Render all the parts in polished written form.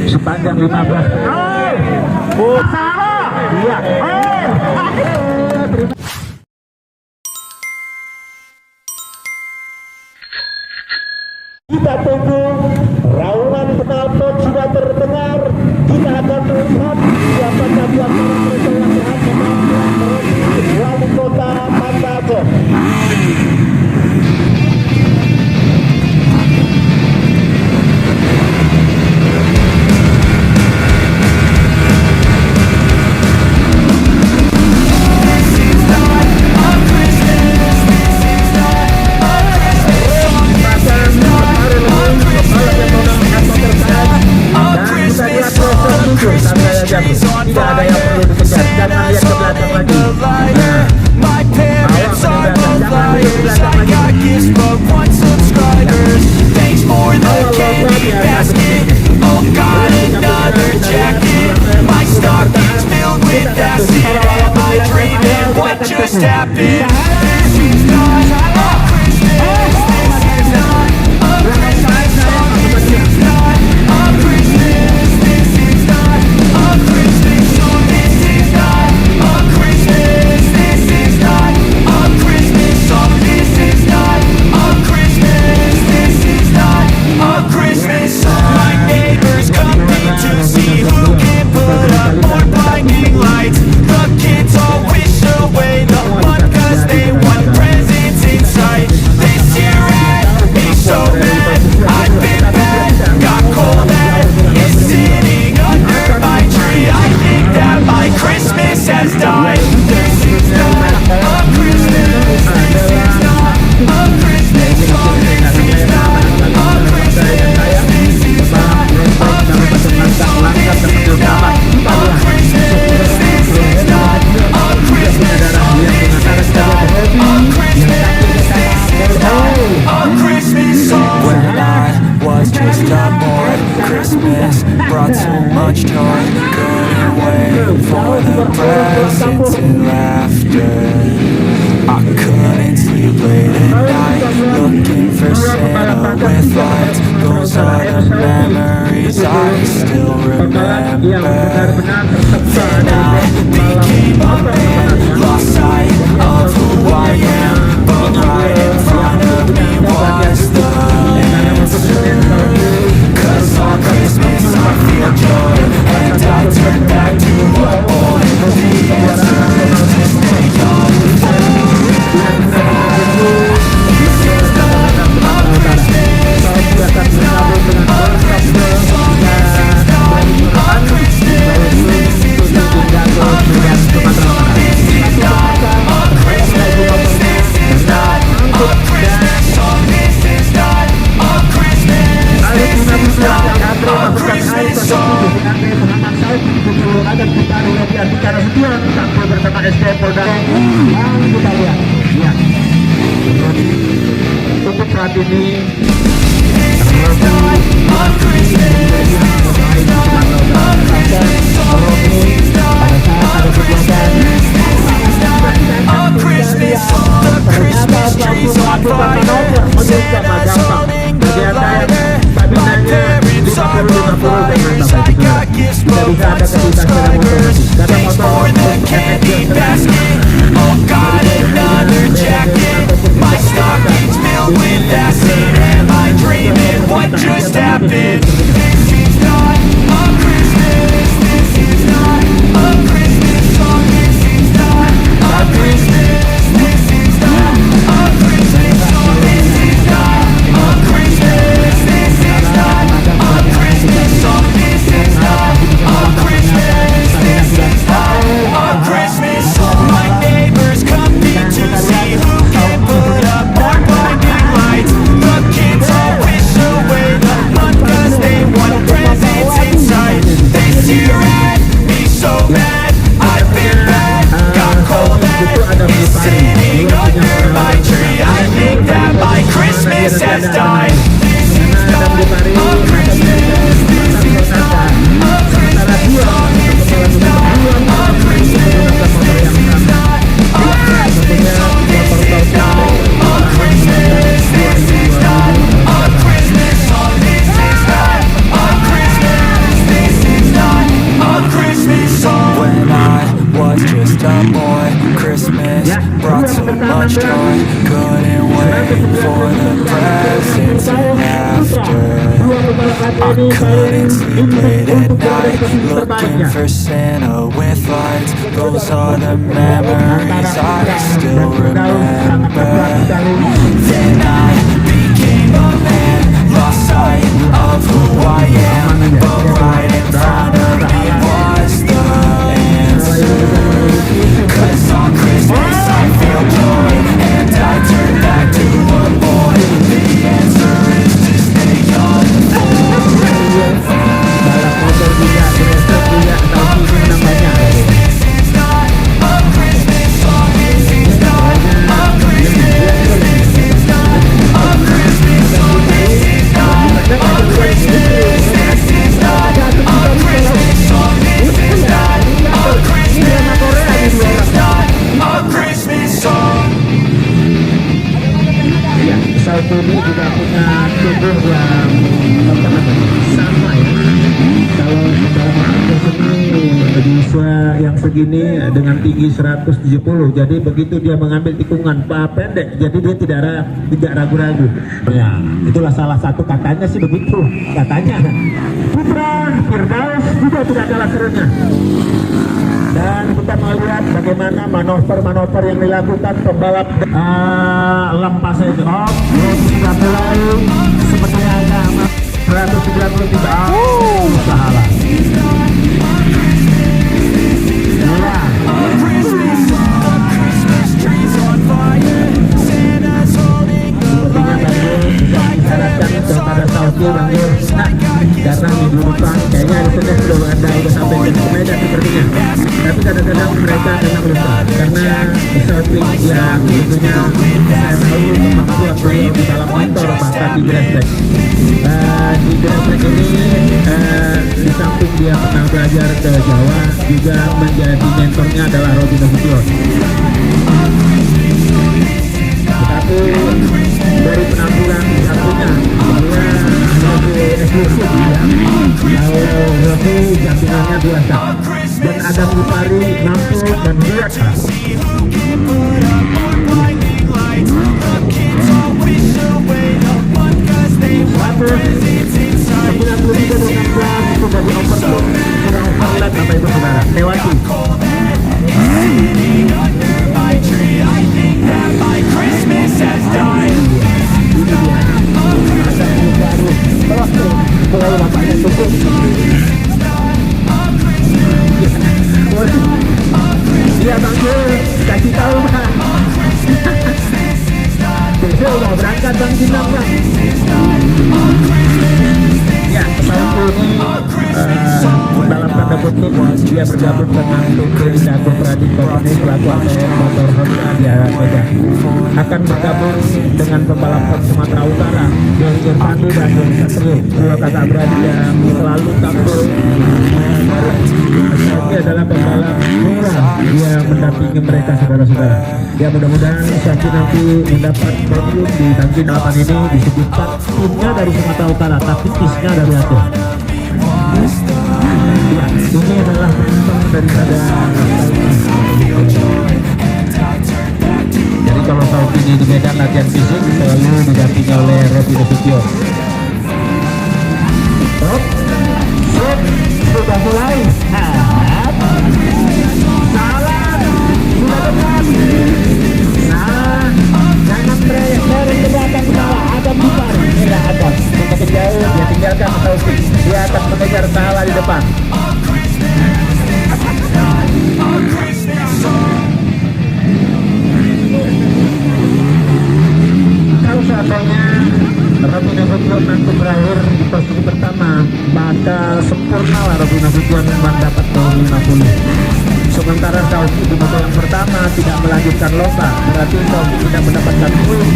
sepanjang 15. Oh, salah. Iya. Kita tunggu raungan penalpot sudah terdengar. Kita akan melihat siapakah di antara mereka yang berhak menang wali kota Banda Aceh. Tidak ada yang perlu dikejar, jangan lihat ke belakang lagi. My parents are both liars. I got gifts but one subscribers. Thanks for the candy basket. Oh God, another jacket. My stocking's filled with acid. Am I dreaming? What just happened? This is not a Christmas. This is not a Christmas song. This is not a Christmas. This is not a Christmas song. This is not a Christmas. This is not a Christmas song. This is not a Christmas. This is not a Christmas song. My neighbors come in to see who can put up more blinding lights. The kids all wish away the fun 'cause they want presents in sight. This year had me so mad. I've been bad, got cold at is sitting under my tree. I think that my Christmas has died. This is not a Christmas. This is not a Christmas song. This is not a Christmas. This is not a Christmas song. This is not a Christmas. This is not a Christmas song. This is not a Christmas. This is not a Christmas song. When I was just a boy, Christmas brought so much joy. Couldn't wait for the presents and laughter. I couldn't sleep late at night, looking for Santa with lights. Those are the memories I still remember. Then I became a man, lost sight of who I am, but right in front of me was the answer. 'Cause on Christmas I feel joy, and I turn back to a boy. The answer is to stay young forever. This is not a Christmas. This is not a Christmas song. This is not a Christmas. This is not a Christmas song. This is not a Christmas. This is not a Christmas song. This is not a Christmas. This is not a Christmas song. Dan kita lihat di antara setia tampil bersama SDM Polda. Kita lihat, ya. Untuk saat ini This is not a Christmas. This is not a Christmas song. This is not a Christmas. This is not a Christmas song. The Christmas tree's on fire. Santa's holding the lighter. My parents are both liars. I got gifts but one subscribers. Thanks for the candy basket. Oh God, another jacket. My stocking's filled with acid. Am I dreaming? What just happened? This is not a Christmas. This is not a Christmas song. This is not a Christmas. This is not a Christmas song. This is not a Christmas. This is not a Christmas song. This is not a Christmas. This is not a Christmas song. My much joy. Couldn't wait for the present and after. I couldn't sleep late at night, looking for Santa with lights. Those are the memories I still remember. Then I became a man, lost sight of who I am, but right in front of me was the answer. 'Cause on Christmas I feel joy, and I turn back to a boy. The answer is to stay young forever. Balap motor juga, breastek juga, tahun ini namanya. This is not a Christmas song. This is not a Christmas. This is not a Christmas song. This is not a Christmas. This is not a Christmas song. This is not a Christmas. This is not a Christmas song. Ya, pesawat ini juga punya tubuh yang sama ya. Kalau dalam artis ini di usia yang segini dengan tinggi 170, jadi begitu dia mengambil tikungan pendek, jadi dia tidak ragu-ragu. Ya, itulah salah satu katanya sih begitu, katanya. Putra Firdaus juga tidak kalah serunya. Dan kita melihat bagaimana manuver-manuver yang dilakukan pembalap lepas itu sudah mulai sepertinya ada 193 salah. Kepada Saudi Banjir, karena minggu depan kayaknya hari Senin udah sampai ke Medan sepertinya. Tapi kadang-kadang mereka kena lupa karena Saudi yang tentunya saya tahu kemampuan beliau di dalam motor bahkan di Gresik. Di Gresik ini di samping dia pernah belajar ke Jawa, juga menjadi mentornya adalah Robi Nasution. Tetapi dari penampilan satunya dia lebih eksklusif ya. Kalau Robi jampingannya biasa dan ada Mutari mampu dan biasa. Sudah di overload, sudah overload Bapak Ibu Saudara. Lewati. Kalau bapaknya cukup, iya Bang Jul, kasih tahu Bang. Besok mau berangkat Bang Jinam Bang. Ya, pesawat ini dalam tanda kutip dia bergabung dengan PT Dago Pradik Company selaku APM Motor Honda di Medan. Akan bergabung dengan pembalap Sumatera Utara Doni Irfandi dan Doni Satrio, dua kakak beradik yang selalu tampil. Ini adalah pembalap murah yang mendampingi mereka saudara-saudara. Ya, mudah-mudahan Sanci nanti mendapat podium di Sanci 8 ini disebutkan timnya dari Sumatera Utara tapi tisnya dari Aceh. Ya, ini adalah penonton daripada jadi kalau tahun ini di Medan latihan fisik selalu didampingi oleh Robi Nasution. Sudah mulai. Salah, sudah dekat. Nah, jangan dari ke belakang salah. Ada bubar, tidak ada. Semakin jauh dia tinggalkan Taufik. Dia akan mengejar salah di depan. Kalau seandainya Robi Nasution nanti berakhir di posisi pertama, maka sempurnalah Robi Nasution mendapat poin 50. Sementara Taufik di motor yang pertama tidak melanjutkan lomba, berarti Taufik tidak mendapatkan poin.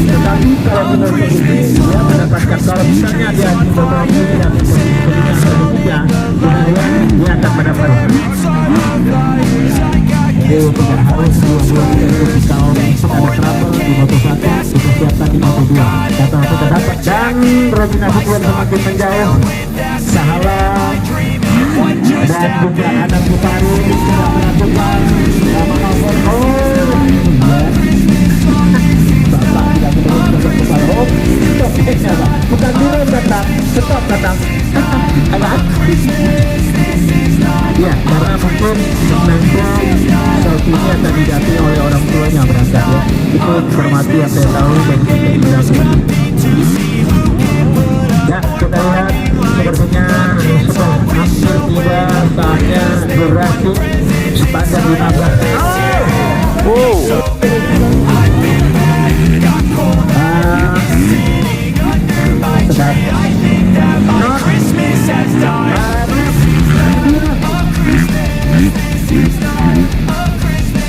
Tetapi kalau di motor ini dia mendapatkan, kalau misalnya dia di motor ini dan di posisi ketiga, kemudian dia akan mendapat. Jadi tidak harus dua-duanya itu di tahun ada trouble di Moto1 dipersiapkan di Moto2 kata sudah dapat. Dan Robi Nasution semakin menjauh. Sahala dan juga Adam Butari sudah melakukan manuver. apa? Bukan direm datang, stop datang. Apa? Ya, karena mungkin nanti Sofi ini akan didampingi oleh orang tuanya berangkat ya. Itu informasi yang saya tahu dari Sofi. Ya, kita lihat sepertinya sudah hampir tiba saatnya durasi sepanjang 15 menit.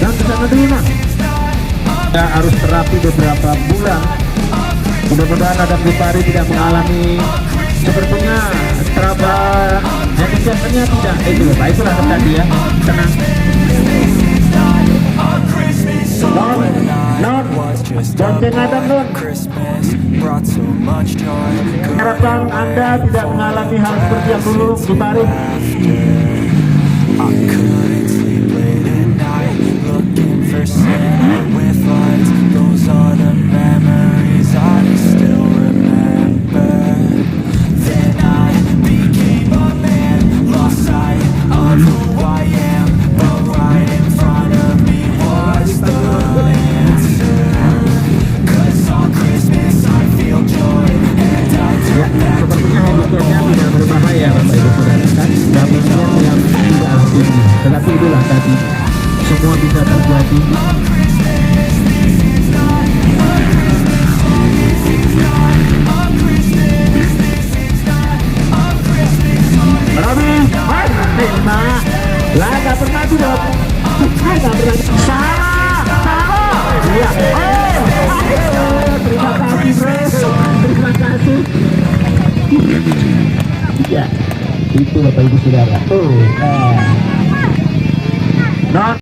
Dan kesana dulu Mas. Kita harus terapi beberapa bulan. Mudah-mudahan Adam Gipari tidak mengalami sepertinya trouble handicapnya tidak. Itulah tadi ya. Tenang. Non, bonceng Adam non. Harapkan Anda tidak mengalami hal seperti yang dulu Gipari. Sepertinya handicapnya tidak berbahaya Bapak Ibu Saudara kan, gabungan yang tidak tinggi, tetapi itulah tadi semua bisa terjadi. Robi, terima. Lah nggak pernah tidak, nggak pernah. Salah. Iya. Terima kasih bro. Terima kasih. Ya, itu Bapak Ibu Saudara. Non.